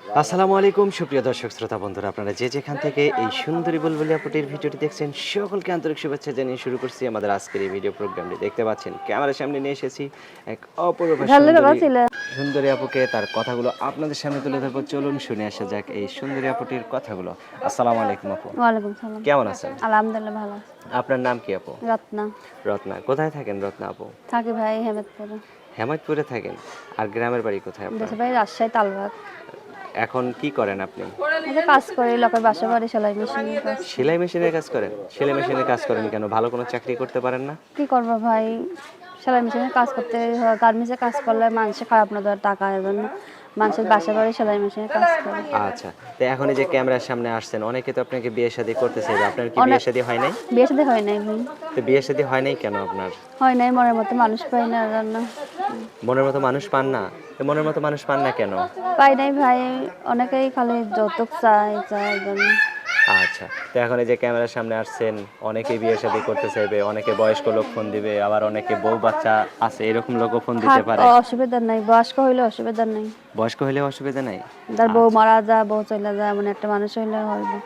আসসালামু আলাইকুম সুপ্রিয় দর্শক শ্রোতা বন্ধুরা, আপনারা যে যেখান থেকে এই সুন্দরী বুলবুলি আপুটির ভিডিওটি দেখছেন সকলকে আন্তরিক শুভেচ্ছা জানিয়ে শুরু করছি আমাদের আজকের এই ভিডিও প্রোগ্রামটি। দেখতে পাচ্ছেন ক্যামেরার সামনে নিয়ে এসেছি এক অপরূপা ঝালের বাবা সুন্দরী ছিল। সুন্দরী আপুকে, তার কথাগুলো আপনাদের সামনে তুলে ধরবো। চলুন শুনে আসা যাক এই সুন্দরী আপুটির কথাগুলো। আসসালামু আলাইকুম আপু, ওয়ালাইকুম সালাম। কেমন আছেন? আলহামদুলিল্লাহ ভালো আছি। আপনার নাম কি আপু? রত্না। রত্না। কোথায় থাকেন রত্না আপু? থাকি ভাই হেমেদপুরে। হেমায়তপুরে থাকেন। আর গ্রামের বাড়ি কোথায় আপনার? দেশে ভাই রাজশাহী তালবাগ। এখন কি করেন আপনি? এই যে কাজ করি লোকের বাসা বাড়ি সেলাই মেশিনের কাজ করি। সেলাই মেশিনের কাজ করেন? সেলাই মেশিনের কাজ করেন কেন? ভালো কোনো চাকরি করতে পারেন না? কি করবো ভাই, সেলাই মেশিনের কাজ করতে হয়, গার্মেন্টসে কাজ করলে মানুষের খারাপ না দেওয়ার টাকা, এই জন্য মানুষের বাসা বাড়ি সেলাই মেশিনের কাজ করি। আচ্ছা। তো এখন এই যে ক্যামেরার সামনে আসছেন, অনেকে তো আপনাকে বিয়ে শাদী করতে চাইবে। আপনার কি বিয়ে অনেক শাদী হয় নাই? বিয়ে সাথে হয় নাই ভাই। তো বিয়ে শাদী হয় নাই কেন আপনার? হয় নাই, মনের মতো মানুষ পাই না, এই জন্য মনের মতো মানুষ পান না? তো মনের মতো মানুষ পান না কেন? পাই নাই ভাই। অনেকেই খালি যৌতুক চায় চায়, এই জন্য। আচ্ছা। তো এখন এই যে ক্যামেরার সামনে আসছেন, অনেকেই বিয়ে শাদী করতে চাইবে, অনেকে বয়স্ক লোক ফোন দিবে, আবার অনেকে বউ বাচ্চা আছে এরকম লোকও ফোন দিতে থাক, পারে। অসুবিধা নাই, বয়স্ক হইলে অসুবিধা নাই। বয়স্ক হলে অসুবিধা নাই? তার বউ আচ্ছা। মারা যায়, বউ চলে যায়, এমন একটা মানুষ হইলে হইবে।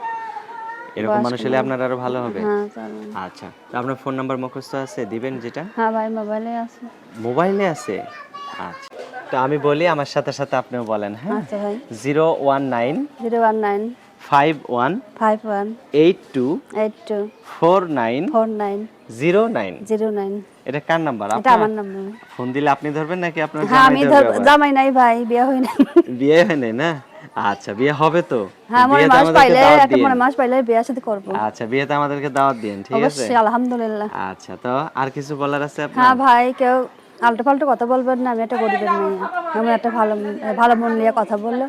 এরকম বয়স্ক মানুষ হলে মানুষ। আপনার আরো ভালো হবে? হ্যাঁ চলে। আচ্ছা। তো আপনার ফোন নাম্বার মুখস্থ আছে? দিবেন যেটা? হ্যাঁ ভাই মোবাইলে আছে। মোবাইলে আছে? আচ্টা। তো আমি বলি, আমার সাথে, সাথে আপনিও বলেন, হ্যাঁ? আচ্ছা ভাই। 019 019 51 51 82 82 49 49 09। 09। এটা কার নাম্বার? এটা আপনার? আমার নাম্বার। ফোন দিলে আপনি ধরবেন নাকি আপনার হ্যাঁ জামাই আমি ধরবে আবার? জামাই নাই ভাই, বিয়ে হয় নাই। বিয়ে হয় নাই না? আচ্ছা, বিয়ে হবে তো? হ্যাঁ মনে বিয়েতে মানুষ আমাদেরকে পাইলে, দাওয়াত একটা দিয়েন। মনে মানুষ পাইলে বিয়ে সাথে করবো। আচ্ছা, বিয়েতে আমাদেরকে দাওয়াত দিয়েন, ঠিক আছে? অবশ্যই, আলহামদুলিল্লাহ। আচ্ছা, তো আর কিছু বলার আছে হ্যাঁ আপনার? ভাই, কেউ আলটু ফালতু কথা বলবেন না, আমি একটা গরিবের মেয়ে। আমি একটা ভালো ভালো মন নিয়ে কথা বললো,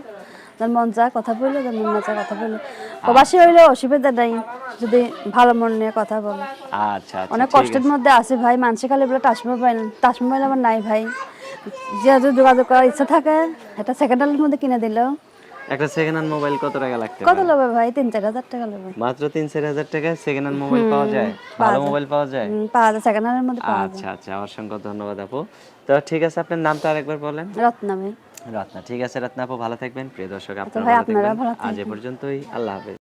যার মন চায় কথা বললো, যার মন না চায় কথা বললো। প্রবাসী হইলে অসুবিধা নাই, যদি ভালো মন নিয়ে কথা বলে। আচ্ছা, আচ্ছা, অনেক ঠিক কষ্টের আছে। মধ্যে আছে ভাই, মানুষের খালি বলে টাচ মোবাইল, টাচ মোবাইল আমার নাই ভাই। যে যদি যোগাযোগ করার ইচ্ছা থাকে, একটা সেকেন্ড হ্যান্ডের মধ্যে কিনে দিল। একটা সেকেন্ড হ্যান্ড মোবাইল কত টাকা লাগতে কত পারে? লোবে ভাই? 3-4 হাজার টাকা লোবে। মাত্র 3-4 হাজার টাকায় সেকেন্ড হ্যান্ড মোবাইল পাওয়া যায়? পাওয়া ভালো যায়। মোবাইল পাওয়া যায়? পাওয়া যায়, সেকেন্ড হ্যান্ডের মধ্যে পাওয়া যায়। আচ্ছা, আচ্ছা, অসংখ্য ধন্যবাদ আপু। তো ঠিক আছে, আপনার নামটা আরেকবার বলেন। রত্না ভাই। রত্না। ঠিক আছে রত্না আপু, ভালো থাকবেন। প্রিয় দর্শক, তো আপনারা ভাই ভালো আপনারা থাকবেন। ভালো আজ এ থাকবেন। পর্যন্তই। আল্লাহ হাফেজ।